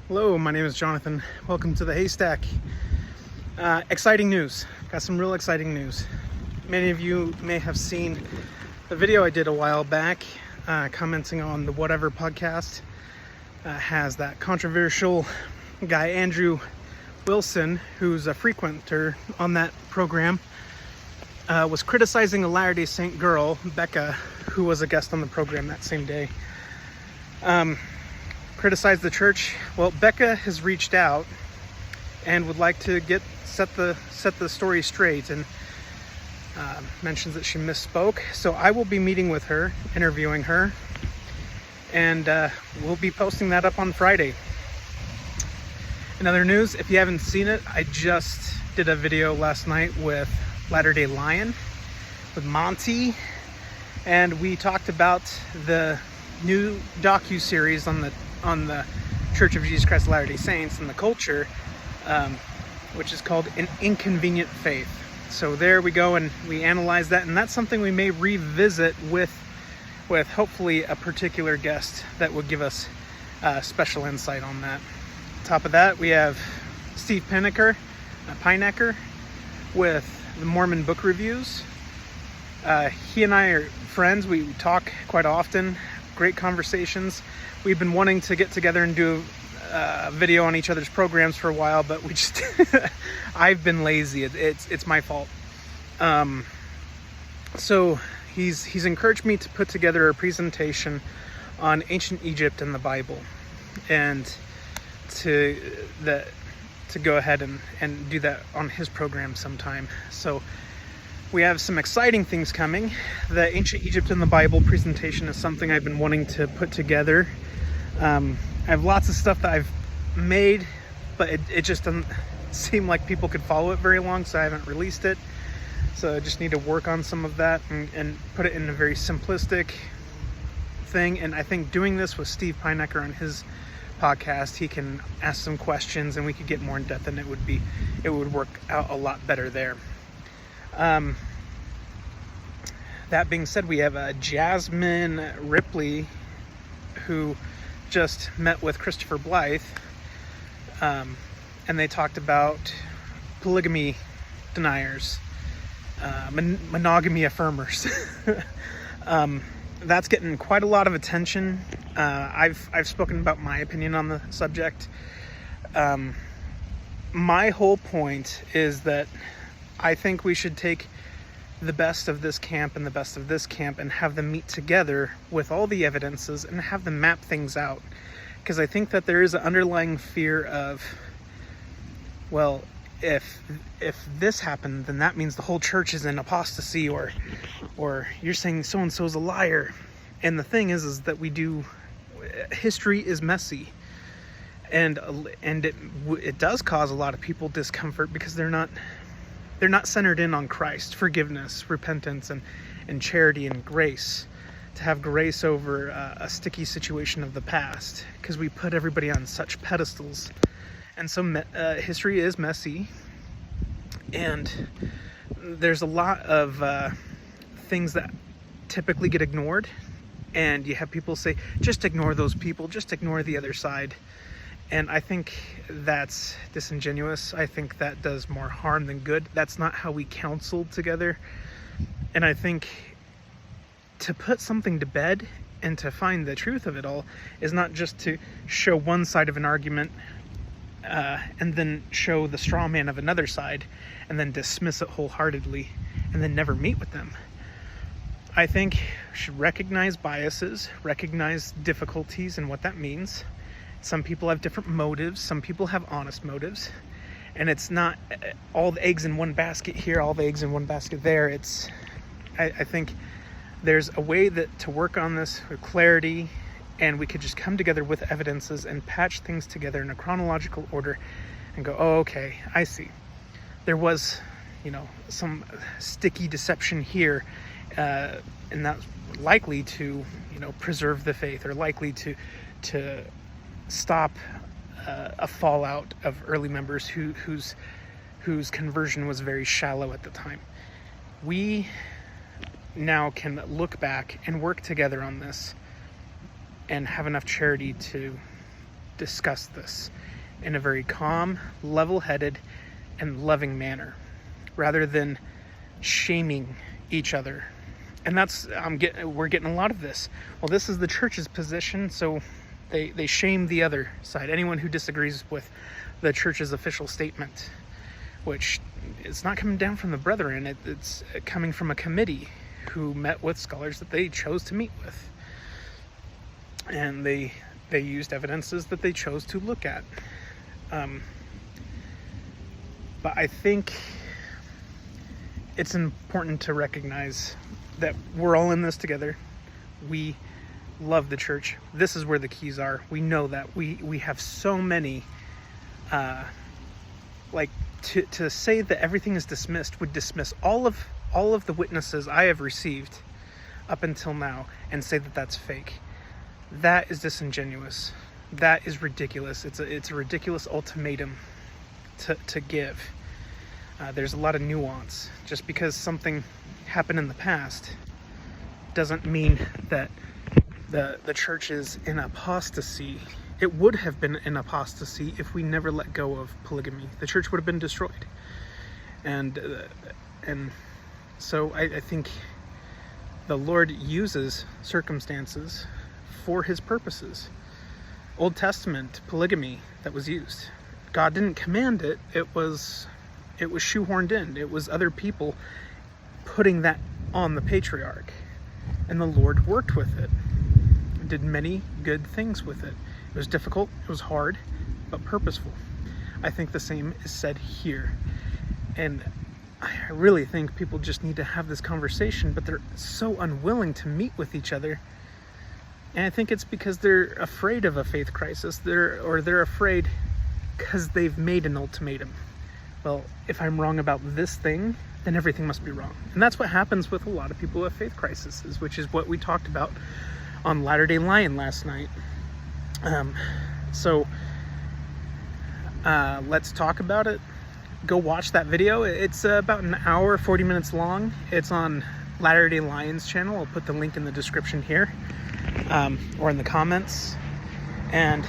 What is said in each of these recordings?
Hello, my name is Jonathan. Welcome to the Haystack. Exciting news. Got some real exciting news. Many of you may have seen the video I did a while back commenting on the Whatever podcast. Has that controversial guy, Andrew Wilson, who's a frequenter on that program, was criticizing a Latter-day Saint girl, Becca, who was a guest on the program that same day. Criticized the church. Well, Becca has reached out and would like to set the story straight, and mentions that she misspoke. So I will be meeting with her, interviewing her, and we'll be posting that up on Friday. In other news, if you haven't seen it, I just did a video last night with Latter-day Lion, with Monty, and we talked about the new docu-series on the Church of Jesus Christ of Latter-day Saints and the culture, which is called An Inconvenient Faith. So there we go, and we analyze that, and that's something we may revisit with hopefully a particular guest that would give us special insight on that. On top of that, we have Steve Pinecker with the Mormon Book Reviews. He and I are friends. We talk quite often. Great conversations. We've been wanting to get together and do a video on each other's programs for a while, but we just I've been lazy. It's my fault. So he's encouraged me to put together a presentation on ancient Egypt and the Bible, and to go ahead and do that on his program sometime. So we have some exciting things coming. The Ancient Egypt and the Bible presentation is something I've been wanting to put together. I have lots of stuff that I've made, but it just doesn't seem like people could follow it very long, so I haven't released it. So I just need to work on some of that and put it in a very simplistic thing. And I think doing this with Steve Pinecker on his podcast, he can ask some questions and we could get more in depth, and it would work out a lot better there. That being said, we have Jasmine Ripley, who just met with Christopher Blythe, and they talked about polygamy deniers, monogamy affirmers. That's getting quite a lot of attention. I've spoken about my opinion on the subject. My whole point is that I think we should take the best of this camp and the best of this camp and have them meet together with all the evidences and have them map things out. Because I think that there is an underlying fear of, well, if this happened, then that means the whole church is in apostasy, or you're saying so-and-so's a liar. And the thing is that history is messy. And it does cause a lot of people discomfort because they're not centered in on Christ, forgiveness, repentance, and charity and grace. To have grace over a sticky situation of the past, because we put everybody on such pedestals. And so history is messy, and there's a lot of things that typically get ignored, and you have people say, just ignore those people, just ignore the other side. And I think that's disingenuous. I think that does more harm than good. That's not how we counsel together. And I think to put something to bed and to find the truth of it all is not just to show one side of an argument and then show the straw man of another side and then dismiss it wholeheartedly and then never meet with them. I think we should recognize biases, recognize difficulties and what that means. Some people have different motives. Some people have honest motives. And it's not all the eggs in one basket here, all the eggs in one basket there. I think there's a way to work on this with clarity, and we could just come together with evidences and patch things together in a chronological order and go, oh, okay, I see. There was, some sticky deception here, and that's likely to, preserve the faith, or likely to stop a fallout of early members whose conversion was very shallow at the time. We now can look back and work together on this and have enough charity to discuss this in a very calm, level-headed, and loving manner, rather than shaming each other. And that's we're getting a lot of this. Well, this is the church's position, so they shame the other side. Anyone who disagrees with the church's official statement, which is not coming down from the brethren. It's coming from a committee who met with scholars that they chose to meet with, and they used evidences that they chose to look at. But I think it's important to recognize that we're all in this together. We love the church. This is where the keys are. We know that. We have so many, to say that everything is dismissed would dismiss all of the witnesses I have received up until now and say that that's fake. That is disingenuous. That is ridiculous. It's a ridiculous ultimatum to give. There's a lot of nuance. Just because something happened in the past doesn't mean that the church is in apostasy. It would have been in apostasy if we never let go of polygamy. The church would have been destroyed. And so I think the Lord uses circumstances for his purposes. Old Testament polygamy that was used. God didn't command it. It was shoehorned in. It was other people putting that on the patriarch. And the Lord worked with it. Did many good things with it. It was difficult, it was hard, but purposeful. I think the same is said here. And I really think people just need to have this conversation, but they're so unwilling to meet with each other. And I think it's because they're afraid of a faith crisis. They're afraid because they've made an ultimatum. Well, if I'm wrong about this thing, then everything must be wrong. And that's what happens with a lot of people with faith crises, which is what we talked about on Latter-day Lion last night. Let's talk about it. Go watch that video. It's about an hour, 40 minutes long. It's on Latter-day Lion's channel. I'll put the link in the description here, or in the comments. And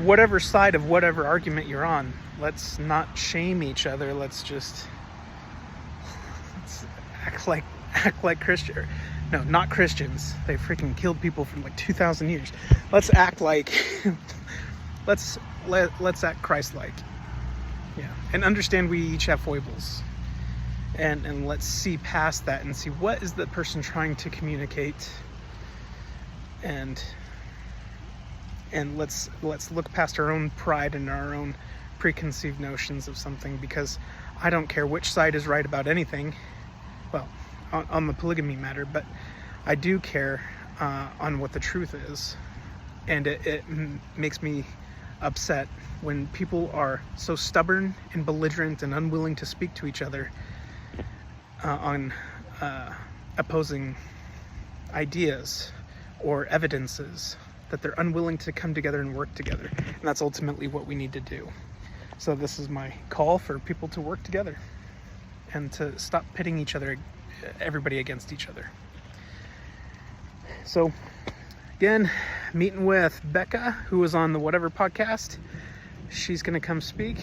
whatever side of whatever argument you're on, let's not shame each other. Let's act like Christian. No, not Christians. They freaking killed people for like 2,000 years. Let's act like, let's act Christ-like. Yeah, and understand we each have foibles. And let's see past that and see what is the person trying to communicate. And let's look past our own pride and our own preconceived notions of something, because I don't care which side is right about anything. Well, on the polygamy matter, but I do care on what the truth is. And it makes me upset when people are so stubborn and belligerent and unwilling to speak to each other on opposing ideas or evidences, that they're unwilling to come together and work together. And that's ultimately what we need to do. So this is my call for people to work together and to stop pitting everybody against each other. So again, meeting with Becca, who was on the Whatever podcast. She's going to come speak,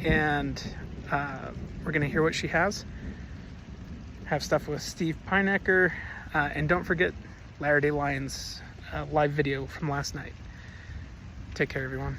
and we're going to hear what she has. Have stuff with Steve Pinecker, and don't forget Latter-day Lion's live video from last night. Take care, everyone.